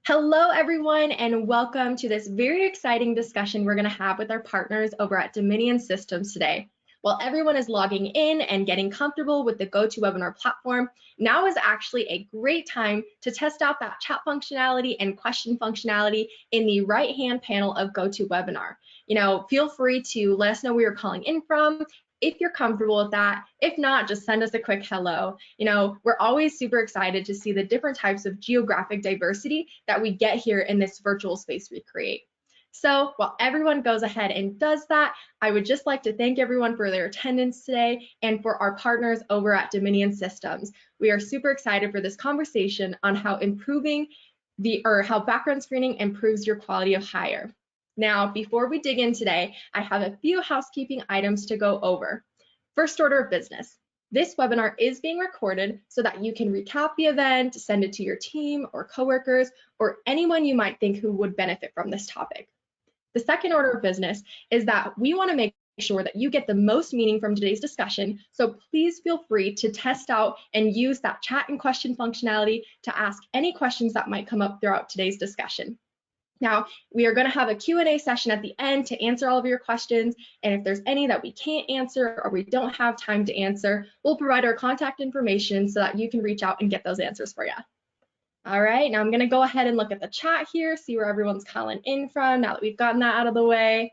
Hello, everyone, and welcome to this very exciting discussion we're going to have with our partners over at Dominion Systems today. While everyone is logging in and getting comfortable with the GoToWebinar platform, now is actually a great time to test out that chat functionality and question functionality in the right-hand panel of GoToWebinar. Feel free to let us know where you're calling in from, if you're comfortable with that. If not, just send us a quick hello. We're always super excited to see the different types of geographic diversity that we get here in this virtual space we create. So while everyone goes ahead and does that, I would just like to thank everyone for their attendance today and for our partners over at Dominion Systems. We are super excited for this conversation on how how background screening improves your quality of hire. Now, before we dig in today, I have a few housekeeping items to go over. First order of business. This webinar is being recorded so that you can recap the event, send it to your team or coworkers, or anyone you might think who would benefit from this topic. The second order of business is that we want to make sure that you get the most meaning from today's discussion, so please feel free to test out and use that chat and question functionality to ask any questions that might come up throughout today's discussion. Now, we are going to have a Q&A session at the end to answer all of your questions, and if there's any that we can't answer or we don't have time to answer, we'll provide our contact information so that you can reach out and get those answers for you. All right, now I'm going to go ahead and look at the chat here, see where everyone's calling in from now that we've gotten that out of the way.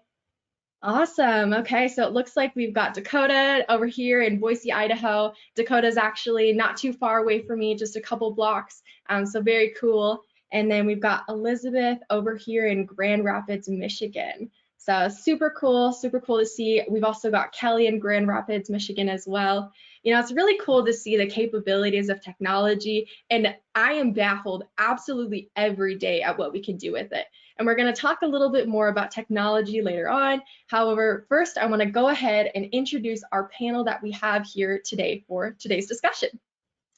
Awesome. Okay, so it looks like we've got Dakota over here in Boise, Idaho. Dakota's actually not too far away from me, just a couple blocks, so very cool. And then we've got Elizabeth over here in Grand Rapids, Michigan. So super cool to see. We've also got Kelly in Grand Rapids, Michigan as well. It's really cool to see the capabilities of technology, and I am baffled absolutely every day at what we can do with it. And we're going to talk a little bit more about technology later on. However, first I want to go ahead and introduce our panel that we have here today for today's discussion.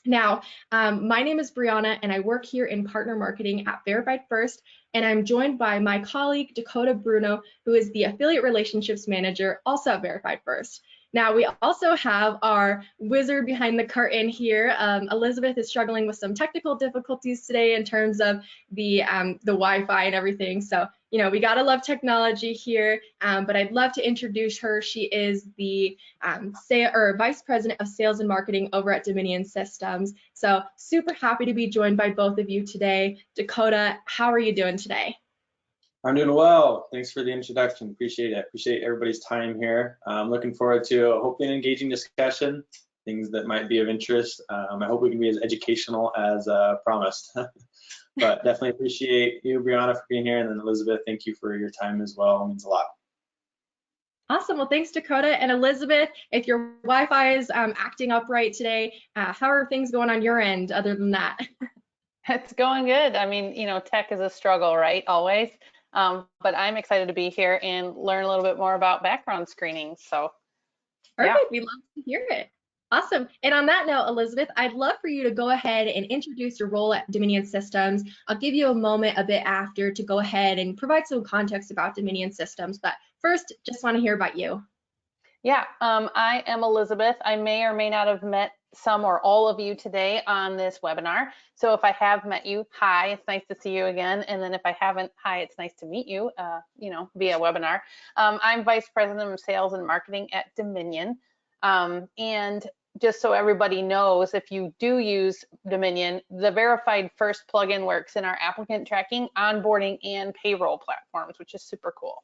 Now, my name is Brianna, and I work here in partner marketing at Verified First, and I'm joined by my colleague, Dakota Bruno, who is the affiliate relationships manager, also at Verified First. Now, we also have our wizard behind the curtain here. Elizabeth is struggling with some technical difficulties today in terms of the Wi-Fi and everything. So, we gotta love technology here, but I'd love to introduce her. She is the Vice President of Sales and Marketing over at Dominion Systems. So super happy to be joined by both of you today. Dakota, how are you doing today? I'm doing well. Thanks for the introduction. Appreciate it. Appreciate everybody's time here. I'm looking forward to hopefully an engaging discussion, things that might be of interest. I hope we can be as educational as promised. But definitely appreciate you, Brianna, for being here. And then Elizabeth, thank you for your time as well. It means a lot. Awesome. Well, thanks, Dakota. And Elizabeth, if your Wi-Fi is acting up right today, how are things going on your end other than that? It's going good. I mean, tech is a struggle, right? Always. But I'm excited to be here and learn a little bit more about background screening. So, perfect. Yeah. We'd love to hear it. Awesome. And on that note, Elizabeth, I'd love for you to go ahead and introduce your role at Dominion Systems. I'll give you a moment a bit after to go ahead and provide some context about Dominion Systems. But first, just want to hear about you. Yeah, I am Elizabeth. I may or may not have met some or all of you today on this webinar. So if I have met you, hi, it's nice to see you again. And then if I haven't, hi, it's nice to meet you, via webinar. I'm Vice President of Sales and Marketing at Dominion. And just so everybody knows, if you do use Dominion, the Verified First plugin works in our applicant tracking, onboarding, and payroll platforms, which is super cool.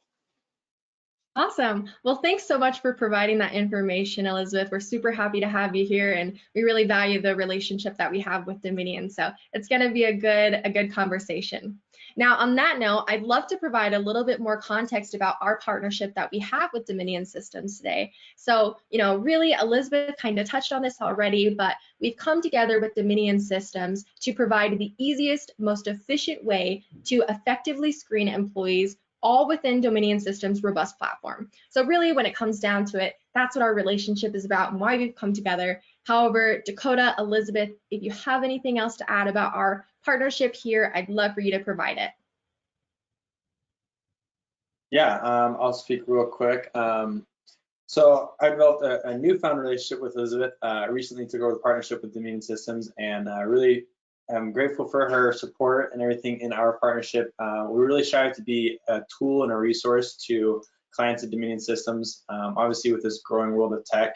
Awesome. Well, thanks so much for providing that information, Elizabeth. We're super happy to have you here, and we really value the relationship that we have with Dominion. So it's going to be a good conversation. Now, on that note, I'd love to provide a little bit more context about our partnership that we have with Dominion Systems today. So, really, Elizabeth kind of touched on this already, but we've come together with Dominion Systems to provide the easiest, most efficient way to effectively screen employees all within Dominion Systems' robust platform. So really, when it comes down to it, that's what our relationship is about and why we've come together. However, Dakota, Elizabeth, if you have anything else to add about our partnership here, I'd love for you to provide it. Yeah, I'll speak real quick. So I developed a newfound relationship with Elizabeth. Recently took over the partnership with Dominion Systems, and really I'm grateful for her support and everything in our partnership. We really strive to be a tool and a resource to clients at Dominion Systems. Obviously, with this growing world of tech,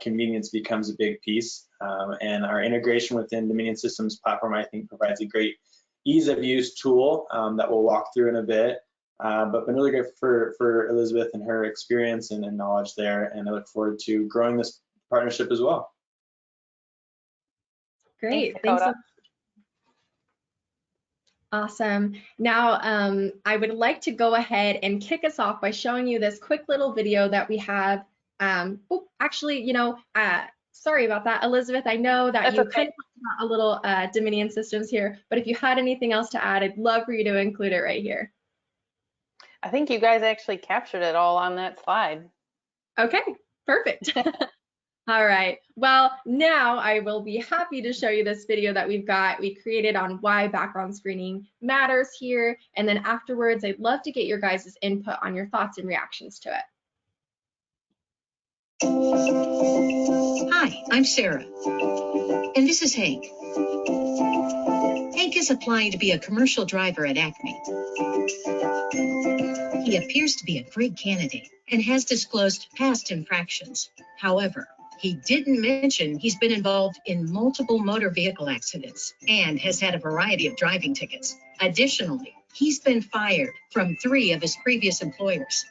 convenience becomes a big piece, and our integration within Dominion Systems platform, I think, provides a great ease of use tool that we'll walk through in a bit. But been really grateful for Elizabeth and her experience and knowledge there, and I look forward to growing this partnership as well. Great, Thanks, thanks so much. Awesome. Now, I would like to go ahead and kick us off by showing you this quick little video that we have. Actually, sorry about that, Elizabeth. I know that you kind of talked about a little Dominion Systems here, but if you had anything else to add, I'd love for you to include it right here. I think you guys actually captured it all on that slide. Okay, perfect. All right, well, now I will be happy to show you this video that we created on why background screening matters here. And then afterwards, I'd love to get your guys' input on your thoughts and reactions to it. Hi, I'm Sarah, and this is Hank. Hank is applying to be a commercial driver at Acme. He appears to be a great candidate and has disclosed past infractions. However, he didn't mention he's been involved in multiple motor vehicle accidents and has had a variety of driving tickets. Additionally, he's been fired from 3 of his previous employers.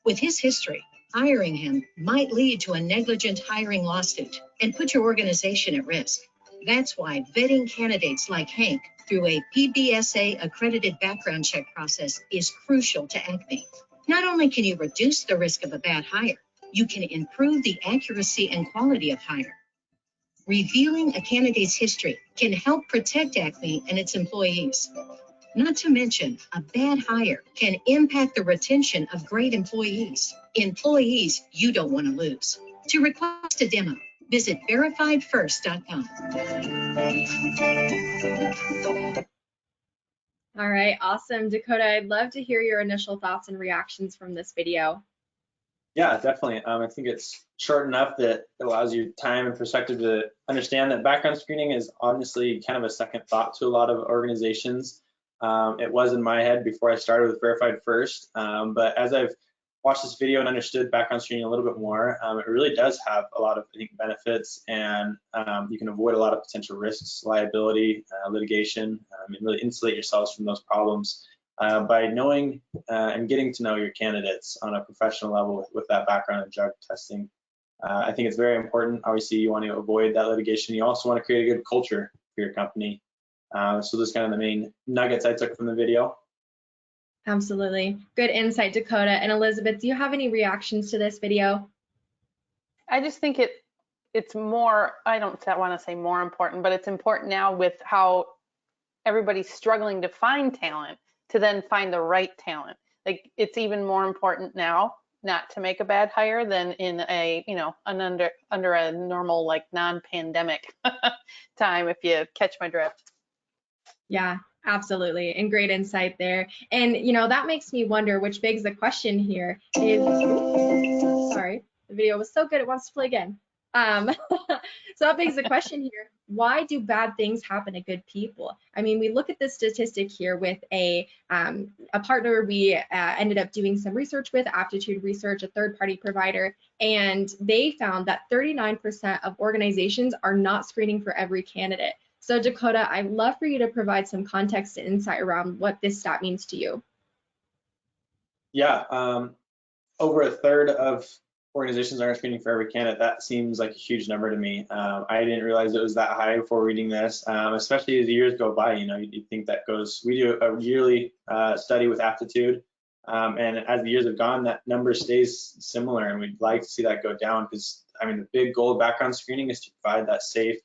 With his history, hiring him might lead to a negligent hiring lawsuit and put your organization at risk. That's why vetting candidates like Hank through a PBSA accredited background check process is crucial to Acme. Not only can you reduce the risk of a bad hire, you can improve the accuracy and quality of hire. Revealing a candidate's history can help protect Acme and its employees. Not to mention, a bad hire can impact the retention of great employees you don't want to lose. To request a demo, visit verifiedfirst.com. All right, awesome. Dakota, I'd love to hear your initial thoughts and reactions from this video. Yeah, definitely. I think it's short enough that it allows you time and perspective to understand that background screening is honestly kind of a second thought to a lot of organizations. It was in my head before I started with Verified First, but as I've watched this video and understood background screening a little bit more, it really does have a lot of, I think, benefits, and you can avoid a lot of potential risks, liability, litigation, and really insulate yourselves from those problems by knowing and getting to know your candidates on a professional level with that background in drug testing. I think it's very important. Obviously, you want to avoid that litigation. You also want to create a good culture for your company. So those are kind of the main nuggets I took from the video. Absolutely. Good insight, Dakota. And Elizabeth, do you have any reactions to this video? I just think it's more, I don't want to say more important, but it's important now with how everybody's struggling to find talent to then find the right talent. Like, it's even more important now not to make a bad hire than in a, under a normal, like, non-pandemic time, if you catch my drift. Yeah, absolutely. And great insight there. And, that makes me wonder, which begs the question here is, sorry, the video was so good, it wants to play again. So that begs the question here, why do bad things happen to good people? I mean, we look at this statistic here with a partner we ended up doing some research with, Aptitude Research, a third-party provider, and they found that 39% of organizations are not screening for every candidate. So Dakota, I'd love for you to provide some context and insight around what this stat means to you. Yeah, over a third of organizations aren't screening for every candidate. That seems like a huge number to me. I didn't realize it was that high before reading this, especially as the years go by. You think that goes, we do a yearly study with Aptitude, and as the years have gone, that number stays similar, and we'd like to see that go down because, I mean, the big goal of background screening is to provide that safe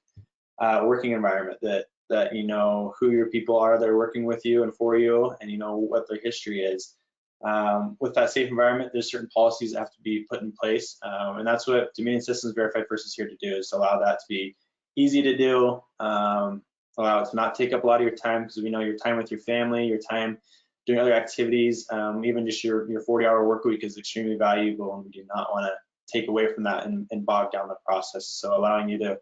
working environment that you know who your people are that are working with you and for you, and you know what their history is. With that safe environment, there's certain policies that have to be put in place, and that's what Dominion Systems Verified First is here to do, is to allow that to be easy to do, allow it to not take up a lot of your time, because we know your time with your family, your time doing other activities, even just your 40-hour work week is extremely valuable, and we do not want to take away from that and bog down the process. So allowing you to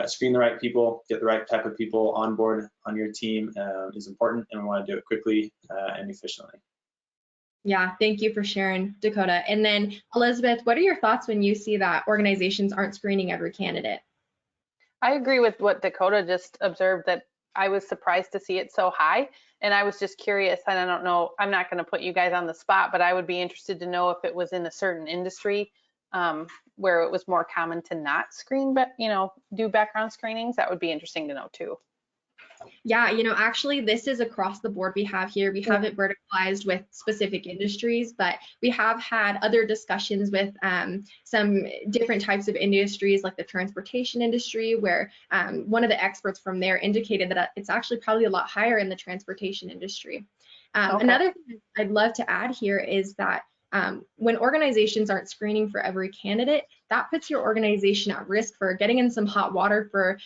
screen the right people, get the right type of people on board on your team is important, and we want to do it quickly and efficiently. Yeah, thank you for sharing, Dakota. And then Elizabeth, what are your thoughts when you see that organizations aren't screening every candidate? I agree with what Dakota just observed, that I was surprised to see it so high. And I was just curious, and I don't know, I'm not going to put you guys on the spot, but I would be interested to know if it was in a certain industry where it was more common to not screen, but do background screenings. That would be interesting to know too. Yeah, actually, this is across the board we have here. We have it verticalized with specific industries, but we have had other discussions with some different types of industries, like the transportation industry, where one of the experts from there indicated that it's actually probably a lot higher in the transportation industry. Okay. Another thing I'd love to add here is that when organizations aren't screening for every candidate, that puts your organization at risk for getting in some hot water for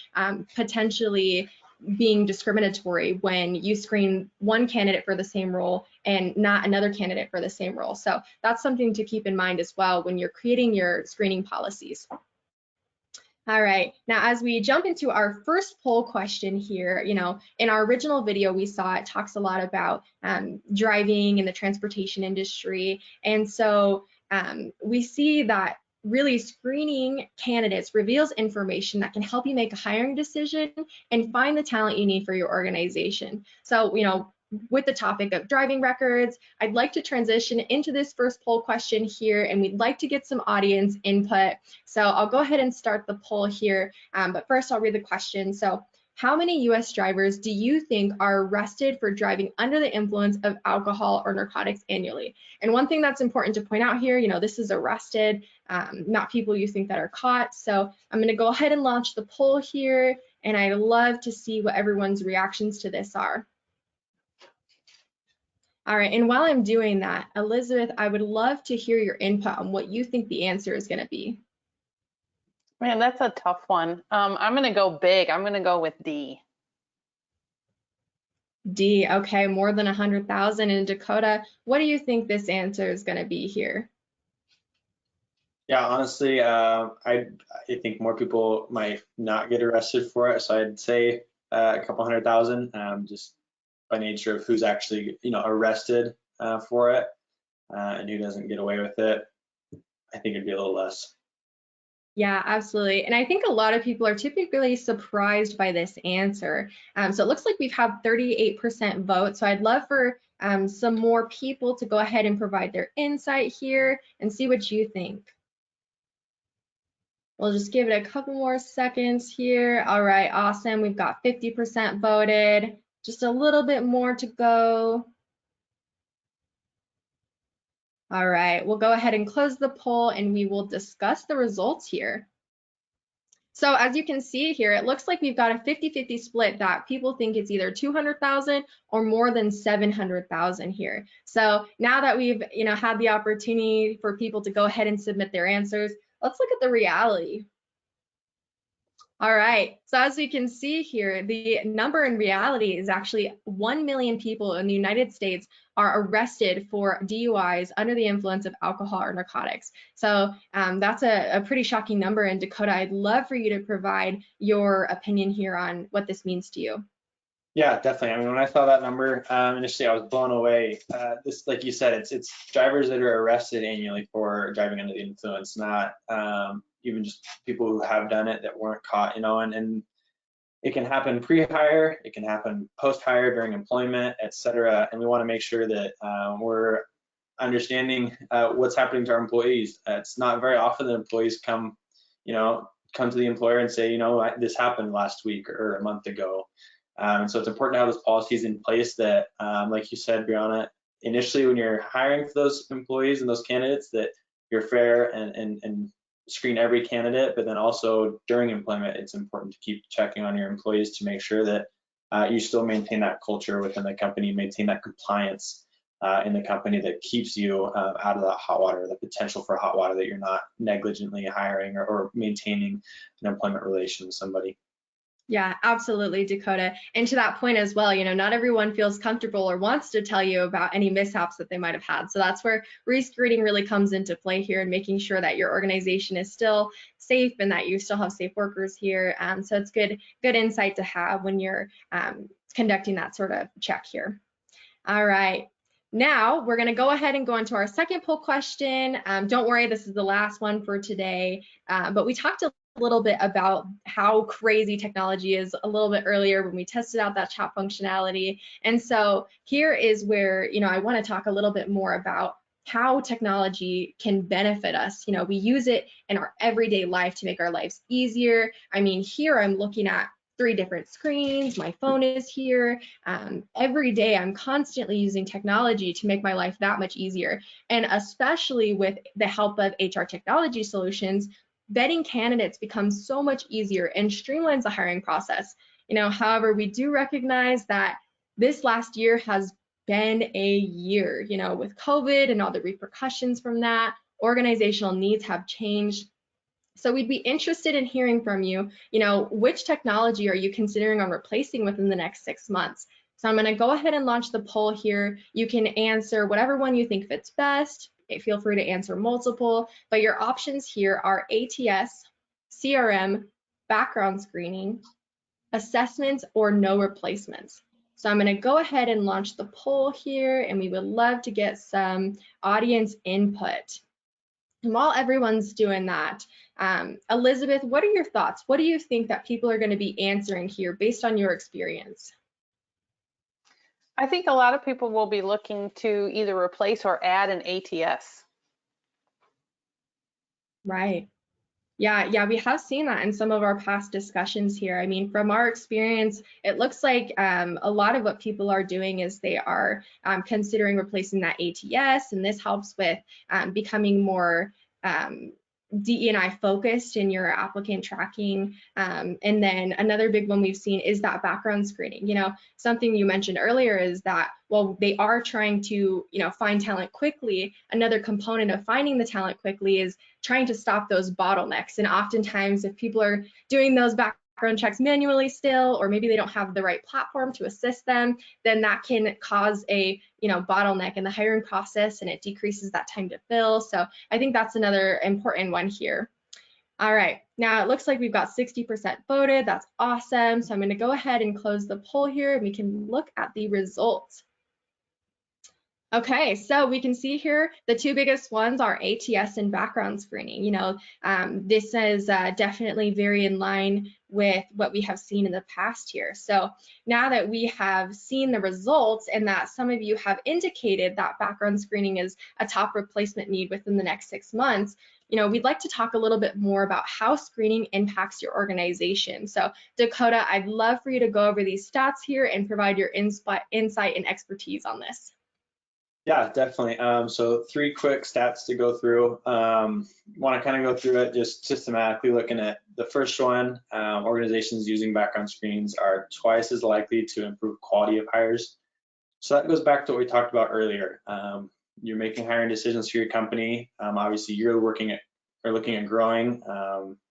potentially being discriminatory when you screen one candidate for the same role and not another candidate for the same role. So that's something to keep in mind as well when you're creating your screening policies. All right, now as we jump into our first poll question here, in our original video we saw it talks a lot about driving in the transportation industry. And so we see that really screening candidates reveals information that can help you make a hiring decision and find the talent you need for your organization. So, with the topic of driving records, I'd like to transition into this first poll question here, and we'd like to get some audience input. So I'll go ahead and start the poll here, but first I'll read the question. So, how many US drivers do you think are arrested for driving under the influence of alcohol or narcotics annually? And one thing that's important to point out here, this is arrested, not people you think that are caught. So I'm going to go ahead and launch the poll here, and I'd love to see what everyone's reactions to this are. All right, and while I'm doing that, Elizabeth, I would love to hear your input on what you think the answer is going to be. Man, that's a tough one. I'm going to go big. I'm going to go with D. D, okay, more than 100,000. And Dakota, what do you think this answer is going to be here? Yeah, honestly, I think more people might not get arrested for it. So I'd say a couple 100,000, just by nature of who's actually, arrested for it and who doesn't get away with it. I think it'd be a little less. Yeah, absolutely. And I think a lot of people are typically surprised by this answer. So it looks like we've had 38% vote. So I'd love for some more people to go ahead and provide their insight here and see what you think. We'll just give it a couple more seconds here. All right, awesome. We've got 50% voted. Just a little bit more to go. All right, we'll go ahead and close the poll and we will discuss the results here. So as you can see here, it looks like we've got a 50-50 split that people think it's either 200,000 or more than 700,000 here. So now that we've had the opportunity for people to go ahead and submit their answers, let's look at the reality. All right, so as we can see here, the number in reality is actually 1 million people in the United States are arrested for DUIs under the influence of alcohol or narcotics. So that's a pretty shocking number. And Dakota, I'd love for you to provide your opinion here on what this means to you. Yeah, definitely. I mean, when I saw that number initially, I was blown away. This, like you said, it's drivers that are arrested annually for driving under the influence, not even just people who have done it that weren't caught, and it can happen pre-hire, it can happen post-hire, during employment, et cetera. And we want to make sure that we're understanding what's happening to our employees. It's not very often that employees come to the employer and say, this happened last week or a month ago. And so it's important to have those policies in place that, like you said, Brianna, initially when you're hiring for those employees and those candidates, that you're fair and screen every candidate, but then also during employment, it's important to keep checking on your employees to make sure that you still maintain that culture within the company, maintain that compliance in the company that keeps you out of that hot water, the potential for hot water, that you're not negligently hiring or maintaining an employment relation with somebody. Yeah, absolutely, Dakota. And to that point as well, not everyone feels comfortable or wants to tell you about any mishaps that they might have had. So that's where rescreening really comes into play here, and making sure that your organization is still safe and that you still have safe workers here. So it's good insight to have when you're conducting that sort of check here. All right. Now we're going to go ahead and go into our second poll question. Don't worry, this is the last one for today, but we talked a little bit about how crazy technology is a little bit earlier when we tested out that chat functionality. And so here is where, I want to talk a little bit more about how technology can benefit us. We use it in our everyday life to make our lives easier. I mean, here I'm looking at 3 different screens. My phone is here. Every day I'm constantly using technology to make my life that much easier. And especially with the help of HR technology solutions, vetting candidates becomes so much easier and streamlines the hiring process. However, we do recognize that this last year has been a year, with COVID and all the repercussions from that. Organizational needs have changed. So we'd be interested in hearing from you, which technology are you considering on replacing within the next 6 months? So I'm going to go ahead and launch the poll here. You can answer whatever one you think fits best. Feel free to answer multiple, but your options here are ATS, CRM, background screening, assessments, or no replacements. So I'm going to go ahead and launch the poll here, and we would love to get some audience input. And while everyone's doing that, Elizabeth, what are your thoughts? What do you think that people are going to be answering here based on your experience? I think a lot of people will be looking to either replace or add an ATS. Right. Yeah, we have seen that in some of our past discussions here. I mean, from our experience, it looks like a lot of what people are doing is they are considering replacing that ATS, and this helps with becoming more DE&I focused in your applicant tracking. And then another big one we've seen is that background screening. Something you mentioned earlier is that while they are trying to, find talent quickly, another component of finding the talent quickly is trying to stop those bottlenecks. And oftentimes, if people are doing those background checks manually still, or maybe they don't have the right platform to assist them, then that can cause a bottleneck in the hiring process, and it decreases that time to fill. So I think that's another important one here. All right, now it looks like we've got 60% voted. That's awesome. So I'm going to go ahead and close the poll here, and we can look at the results. Okay, so we can see here the 2 biggest ones are ATS and background screening. This is definitely very in line with what we have seen in the past here. So now that we have seen the results and that some of you have indicated that background screening is a top replacement need within the next 6 months, we'd like to talk a little bit more about how screening impacts your organization. So Dakota, I'd love for you to go over these stats here and provide your insight and expertise on this. Yeah, definitely. So 3 quick stats to go through. Want to kind of go through it just systematically, looking at the first one. Organizations using background screens are twice as likely to improve quality of hires. So that goes back to what we talked about earlier. You're making hiring decisions for your company. Obviously, you're looking at growing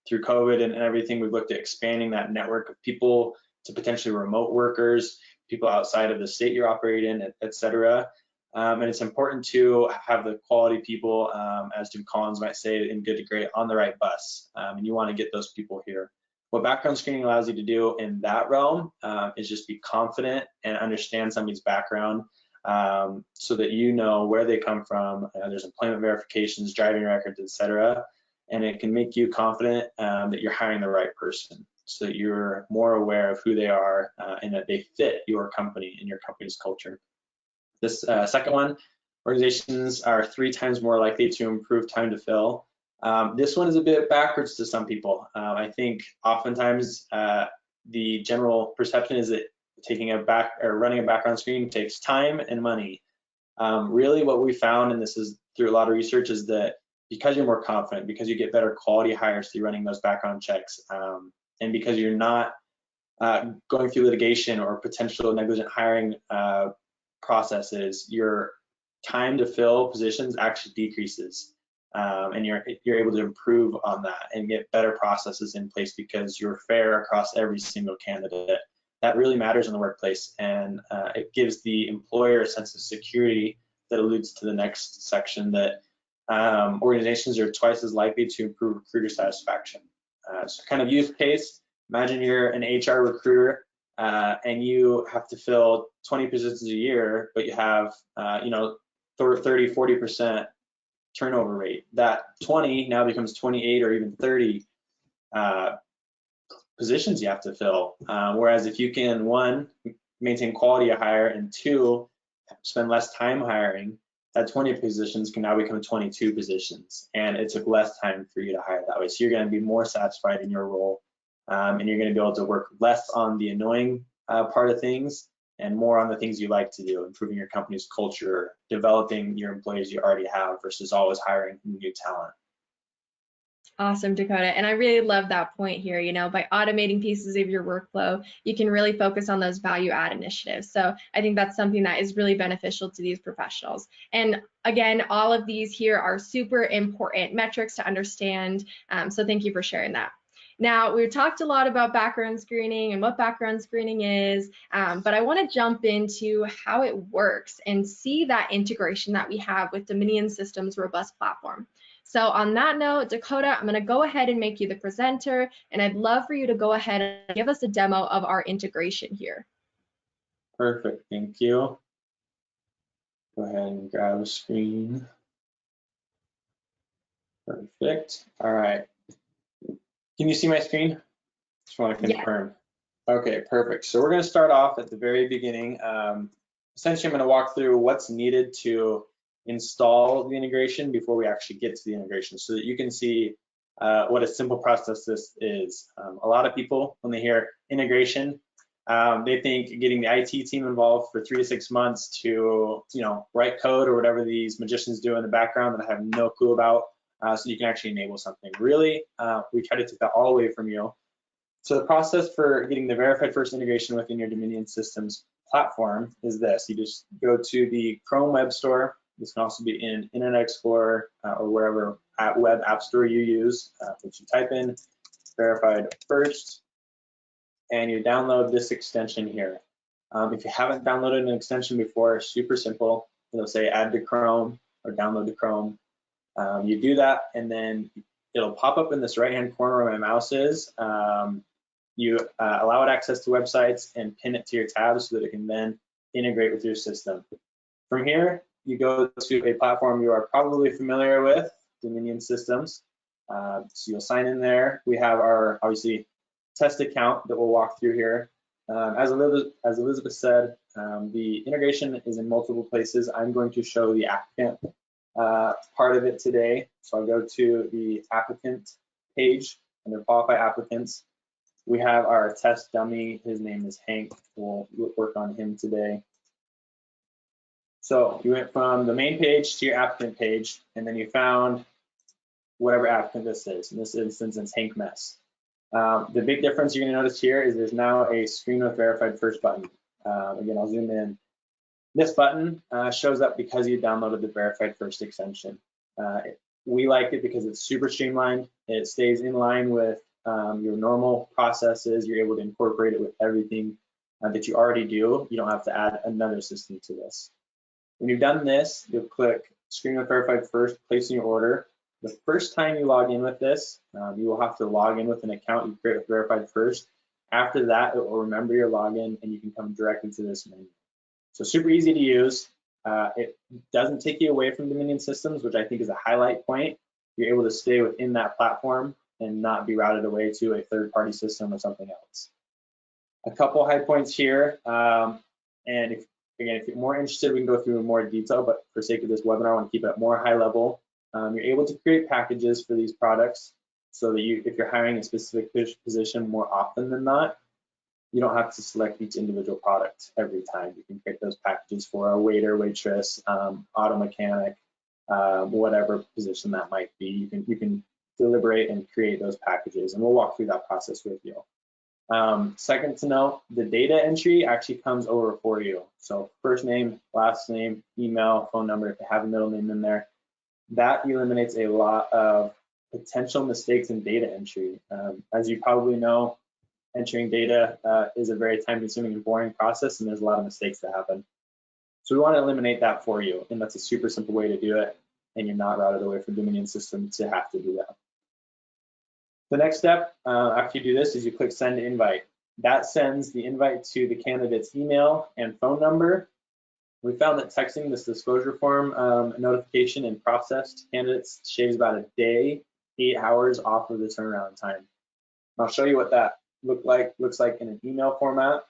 through COVID and everything. We've looked at expanding that network of people to potentially remote workers, people outside of the state you're operating in, et cetera. And it's important to have the quality people, as Jim Collins might say, in good to great, on the right bus. And you want to get those people here. What background screening allows you to do in that realm is just be confident and understand somebody's background, so that you know where they come from. There's employment verifications, driving records, etc. And it can make you confident that you're hiring the right person, so that you're more aware of who they are and that they fit your company and your company's culture. This second one, organizations are 3 times more likely to improve time to fill. This one is a bit backwards to some people. I think oftentimes the general perception is that running a background screen takes time and money. Really what we found, and this is through a lot of research, is that because you're more confident, because you get better quality hires through running those background checks, and because you're not going through litigation or potential negligent hiring processes, your time to fill positions actually decreases. and you're able to improve on that and get better processes in place because you're fair across every single candidate. That really matters in the workplace, and it gives the employer a sense of security that alludes to the next section, that organizations are twice as likely to improve recruiter satisfaction. So kind of use case, imagine you're an HR recruiter and you have to fill 20 positions a year, but you have 30, 40% turnover rate. That 20 now becomes 28 or even 30 positions you have to fill. Whereas if you can, one, maintain quality of hire, and two, spend less time hiring, that 20 positions can now become 22 positions, and it took less time for you to hire that way. So you're going to be more satisfied in your role, and you're going to be able to work less on the annoying part of things and more on the things you like to do, improving your company's culture, developing your employees you already have versus always hiring new talent. Awesome, Dakota. And I really love that point here. By automating pieces of your workflow, you can really focus on those value add initiatives. So I think that's something that is really beneficial to these professionals. And again, all of these here are super important metrics to understand. So thank you for sharing that. Now, we've talked a lot about background screening and what background screening is, but I want to jump into how it works and see that integration that we have with Dominion Systems' robust platform. So on that note, Dakota, I'm going to go ahead and make you the presenter, and I'd love for you to go ahead and give us a demo of our integration here. Perfect, thank you. Go ahead and grab a screen. Perfect, all right. Can you see my screen? Just want to confirm. Yeah. Okay, perfect. So we're going to start off at the very beginning. Essentially, I'm going to walk through what's needed to install the integration before we actually get to the integration, so that you can see what a simple process this is. A lot of people, when they hear integration, they think getting the IT team involved for 3 to 6 months to write code or whatever these magicians do in the background that I have no clue about, so you can actually enable something. Really, we try to take that all away from you. So the process for getting the verified first integration within your Dominion Systems platform is this. You just go to the Chrome Web Store. This can also be in Internet Explorer or wherever web app store you use. But you type in verified first, and you download this extension here. If you haven't downloaded an extension before, super simple. It'll say add to Chrome or download to Chrome. You do that, and then it'll pop up in this right-hand corner where my mouse is. You allow it access to websites and pin it to your tabs so that it can then integrate with your system. From here, you go to a platform you are probably familiar with, Dominion Systems. So you'll sign in there. We have our, obviously, test account that we'll walk through here. As Elizabeth said, the integration is in multiple places. I'm going to show the applicant part of it today. So I'll go to the applicant page under qualify applicants. We have our test dummy. His name is Hank. We'll work on him today. So you went from the main page to your applicant page, and then you found whatever applicant this is. In this instance, it's Hank Mess. The big difference you're going to notice here is there's now a screen with verified first button. Again, I'll zoom in. This button shows up because you downloaded the verified first extension. We like it because it's super streamlined. It stays in line with your normal processes. You're able to incorporate it with everything that you already do. You don't have to add another system to this. When you've done this, you'll click screen with verified first, placing your order. The first time you log in with this, you will have to log in with an account you create with verified first. After that, it will remember your login, and you can come directly to this menu. So super easy to use. It doesn't take you away from Dominion Systems, which I think is a highlight point. You're able to stay within that platform and not be routed away to a third-party system or something else. A couple high points here, and if you're more interested, we can go through in more detail, but for sake of this webinar, I want to keep it more high level. You're able to create packages for these products so that if you're hiring a specific position more often than not, you don't have to select each individual product every time. You can create those packages for a waiter, waitress, auto mechanic, whatever position that might be. You can deliberate and create those packages, and we'll walk through that process with you. Second to note, the data entry actually comes over for you. So first name, last name, email, phone number, if you have a middle name in there. That eliminates a lot of potential mistakes in data entry. As you probably know, entering data is a very time-consuming and boring process, and there's a lot of mistakes that happen. So we want to eliminate that for you, and that's a super simple way to do it, and you're not routed away from Dominion system to have to do that. The next step after you do this is you click send invite. That sends the invite to the candidate's email and phone number. We found that texting this disclosure form notification and process to candidates shaves about a day, 8 hours off of the turnaround time. I'll show you what that looks like in an email format.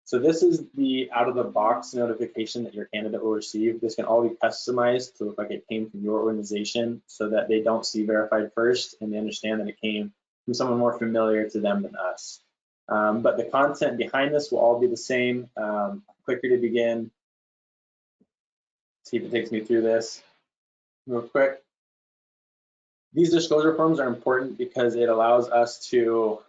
So this is the out-of-the-box notification that your candidate will receive. This can all be customized to look like it came from your organization so that they don't see verified first and they understand that it came from someone more familiar to them than us. But the content behind this will all be the same. Clicker to begin. See if it takes me through this real quick. These disclosure forms are important because it allows us to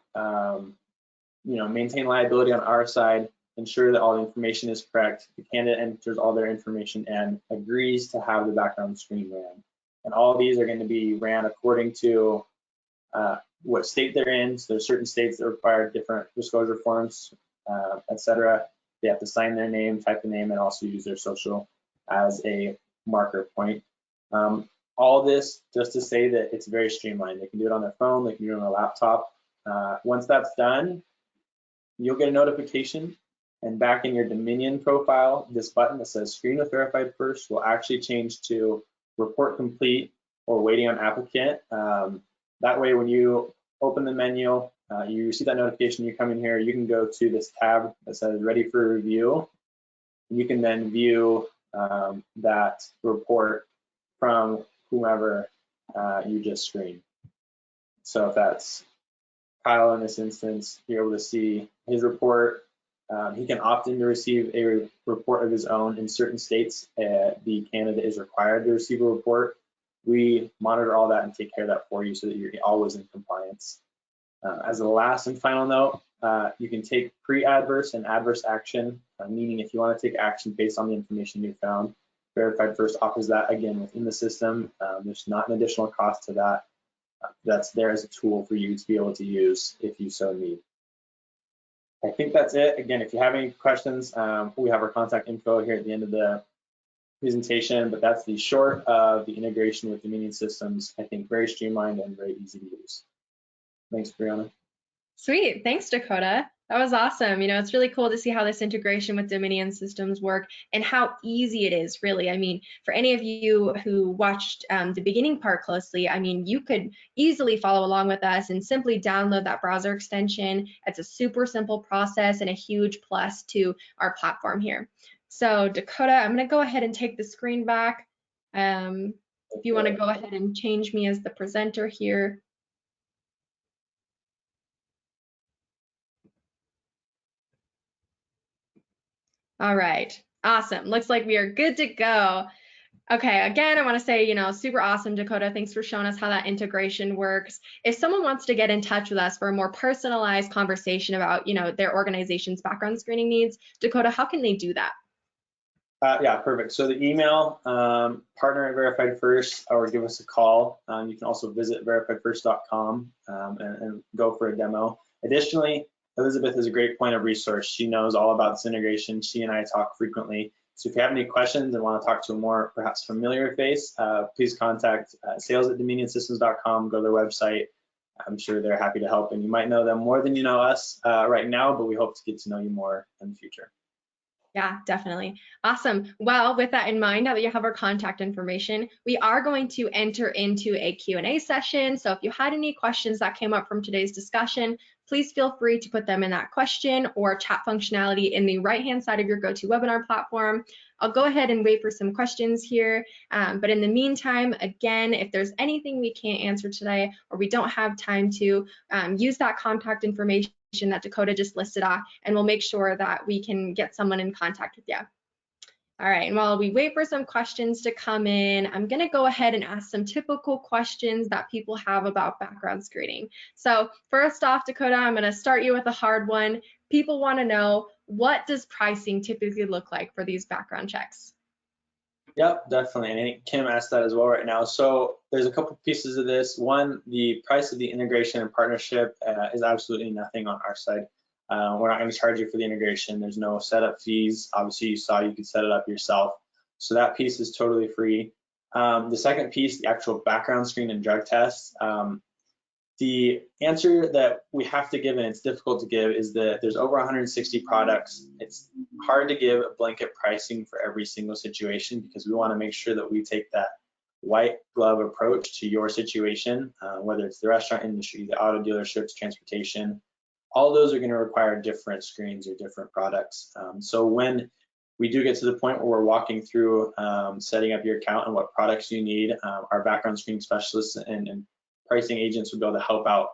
maintain liability on our side, ensure that all the information is correct. The candidate enters all their information and agrees to have the background screen ran. And all of these are going to be ran according to what state they're in. So there's certain states that require different disclosure forms, etc. They have to sign their name, type the name, and also use their social as a marker point. All this just to say that it's very streamlined. They can do it on their phone, they can do it on a laptop. Once that's done, you'll get a notification, and back in your Dominion profile, this button that says Screen with Verified First will actually change to Report Complete or Waiting on Applicant. That way, when you open the menu, you see that notification, you come in here, you can go to this tab that says Ready for Review. You can then view that report from whomever you just screened. So if that's Kyle in this instance, you're able to see his report. He can opt in to receive a report of his own. In certain states, the candidate is required to receive a report. We monitor all that and take care of that for you so that you're always in compliance. As a last and final note, you can take pre-adverse and adverse action, meaning if you want to take action based on the information you found, Verified First offers that again within the system. There's not an additional cost to that. That's there as a tool for you to be able to use if you so need. I think that's it. Again, if you have any questions, we have our contact info here at the end of the presentation, but that's the short of the integration with Dominion systems. I think very streamlined and very easy to use. Thanks, Brianna. Sweet, thanks, Dakota. That was awesome. It's really cool to see how this integration with Dominion systems work and how easy it is, really. I mean, for any of you who watched the beginning part closely, I mean, you could easily follow along with us and simply download that browser extension. It's a super simple process and a huge plus to our platform here. So Dakota, I'm going to go ahead and take the screen back. If you want to go ahead and change me as the presenter here. All right, awesome. Looks like we are good to go. Okay, again, I want to say, super awesome, Dakota. Thanks for showing us how that integration works. If someone wants to get in touch with us for a more personalized conversation about, their organization's background screening needs, Dakota, how can they do that? Yeah, perfect. So the email, partner at Verified First, or give us a call. You can also visit verifiedfirst.com and go for a demo. Additionally, Elizabeth is a great point of resource. She knows all about this integration. She and I talk frequently. So if you have any questions and want to talk to a more perhaps familiar face, please contact sales@dominionsystems.com, go to their website. I'm sure they're happy to help, and you might know them more than you know us right now, but we hope to get to know you more in the future. Yeah, definitely. Awesome. Well, with that in mind, now that you have our contact information, we are going to enter into a Q&A session. So if you had any questions that came up from today's discussion, please feel free to put them in that question or chat functionality in the right-hand side of your GoToWebinar platform. I'll go ahead and wait for some questions here. But in the meantime, again, if there's anything we can't answer today or we don't have time to, use that contact information that Dakota just listed off, and we'll make sure that we can get someone in contact with you. All right, and while we wait for some questions to come in, I'm going to go ahead and ask some typical questions that people have about background screening. So first off, Dakota, I'm going to start you with a hard one. People want to know, what does pricing typically look like for these background checks? Yep, definitely. And I think Kim asked that as well right now. So there's a couple pieces of this. One, the price of the integration and partnership is absolutely nothing on our side. We're not going to charge you for the integration. There's no setup fees. Obviously, you saw you could set it up yourself. So that piece is totally free. The second piece, the actual background screen and drug tests. The answer that we have to give, and it's difficult to give, is that there's over 160 products. It's hard to give a blanket pricing for every single situation because we want to make sure that we take that white glove approach to your situation, whether it's the restaurant industry, the auto dealerships, transportation. All those are going to require different screens or different products. So when we do get to the point where we're walking through setting up your account and what products you need, our background screening specialists and pricing agents will be able to help out,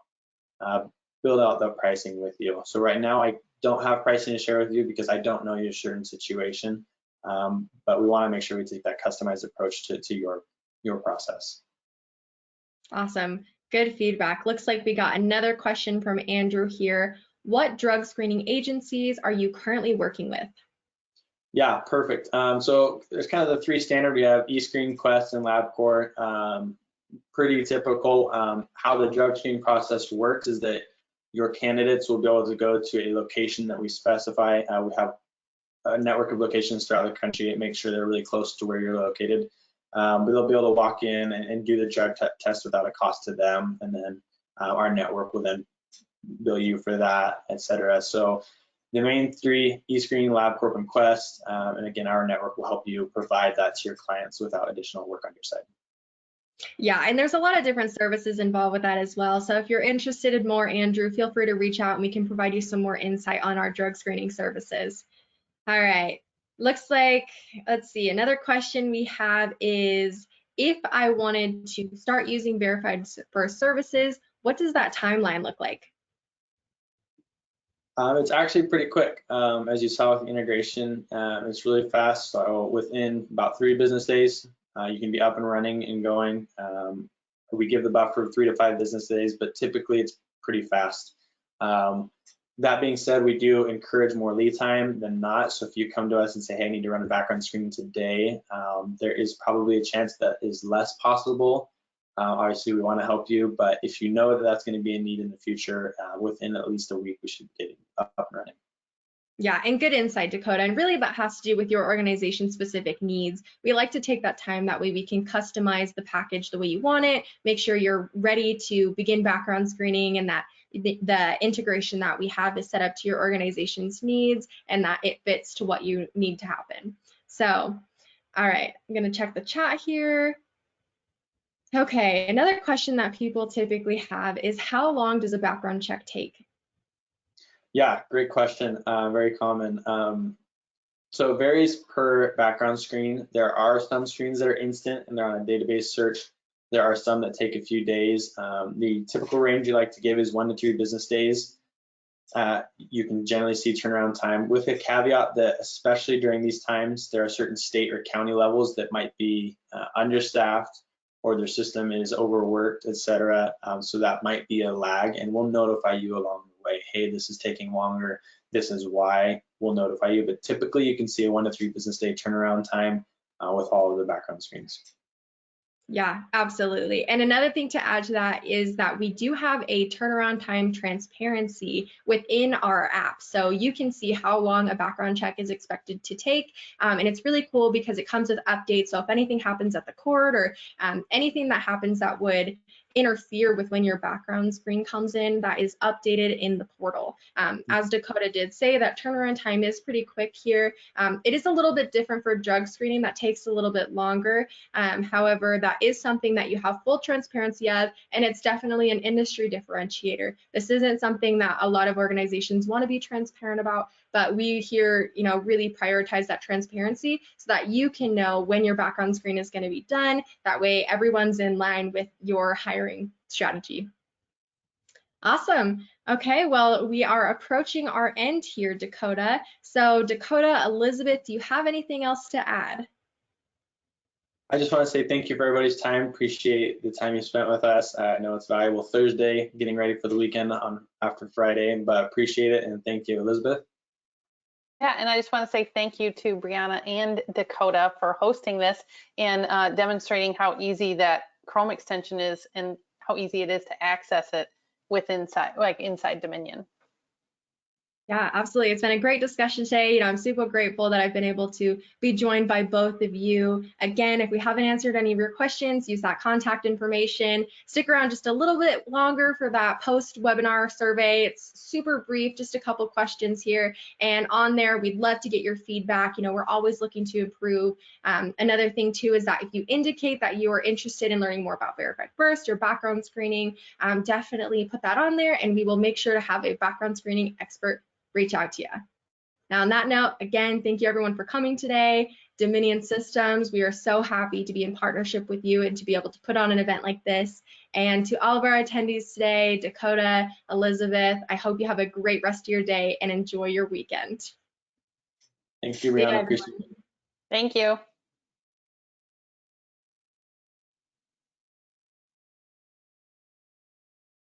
build out the pricing with you. So right now I don't have pricing to share with you because I don't know your certain situation, but we want to make sure we take that customized approach to your process. Awesome, good feedback. Looks like we got another question from Andrew here. What drug screening agencies are you currently working with? Yeah, perfect. So there's kind of the three standard. We have eScreen, Quest, and LabCorp. Pretty typical. How the drug screening process works is that your candidates will be able to go to a location that we specify. We have a network of locations throughout the country and make sure they're really close to where you're located. But they'll be able to walk in and do the drug test without a cost to them, and then our network will then bill you for that, etc. So the main three, eScreen, LabCorp, and Quest, and again, our network will help you provide that to your clients without additional work on your side. Yeah, and there's a lot of different services involved with that as well. So if you're interested in more, Andrew, feel free to reach out and we can provide you some more insight on our drug screening services. All right, looks like, let's see, another question we have is, if I wanted to start using verified first services, what does that timeline look like? It's actually pretty quick. As you saw with the integration, it's really fast. So within about 3 business days, you can be up and running and going. We give the buffer of 3 to 5 business days, but typically it's pretty fast. That being said, we do encourage more lead time than not. So if you come to us and say, hey, I need to run a background screening today, there is probably a chance that is less possible. Obviously, we want to help you, but if you know that that's going to be a need in the future, within at least a week, we should get it up and running. Yeah, and good insight, Dakota. And really that has to do with your organization's specific needs. We like to take that time, that way we can customize the package the way you want it, make sure you're ready to begin background screening, and that the integration that we have is set up to your organization's needs and that it fits to what you need to happen. So, all right, I'm gonna check the chat here. Okay, another question that people typically have is, how long does a background check take? Yeah, great question. Very common. So it varies per background screen. There are some screens that are instant and they're on a database search. There are some that take a few days. The typical range you like to give is 1 to 2 business days. You can generally see turnaround time, with a caveat that especially during these times, there are certain state or county levels that might be understaffed or their system is overworked, etc. So that might be a lag, and we'll notify you along the way. Hey, this is taking longer. This is why. We'll notify you. But typically, you can see a 1 to 3 business day turnaround time with all of the background screens. Yeah, absolutely. And another thing to add to that is that we do have a turnaround time transparency within our app. So you can see how long a background check is expected to take. And it's really cool because it comes with updates. So if anything happens at the court or anything that happens that would interfere with when your background screen comes in, that is updated in the portal. As Dakota did say, that turnaround time is pretty quick here. It is a little bit different for drug screening. That takes a little bit longer. However, that is something that you have full transparency of, and it's definitely an industry differentiator. This isn't something that a lot of organizations want to be transparent about, but we here, really prioritize that transparency so that you can know when your background screen is going to be done. That way, everyone's in line with your hiring strategy. Awesome. Okay, well, we are approaching our end here, Dakota. So Dakota, Elizabeth, do you have anything else to add? I just want to say thank you for everybody's time. Appreciate the time you spent with us. I know it's valuable Thursday, getting ready for the weekend after Friday, but appreciate it, and thank you, Elizabeth. Yeah, and I just want to say thank you to Brianna and Dakota for hosting this and demonstrating how easy that Chrome extension is and how easy it is to access it inside Dominion. Yeah, absolutely. It's been a great discussion today. I'm super grateful that I've been able to be joined by both of you. Again, if we haven't answered any of your questions, use that contact information. Stick around just a little bit longer for that post-webinar survey. It's super brief, just a couple questions here. And on there, we'd love to get your feedback. We're always looking to improve. Another thing too is that if you indicate that you are interested in learning more about Verified First or background screening, definitely put that on there, and we will make sure to have a background screening expert reach out to you. Now, on that note, again, thank you everyone for coming today. Dominion Systems, we are so happy to be in partnership with you and to be able to put on an event like this. And to all of our attendees today, Dakota, Elizabeth, I hope you have a great rest of your day and enjoy your weekend. Thank you, Brianna. Appreciate it. Thank you.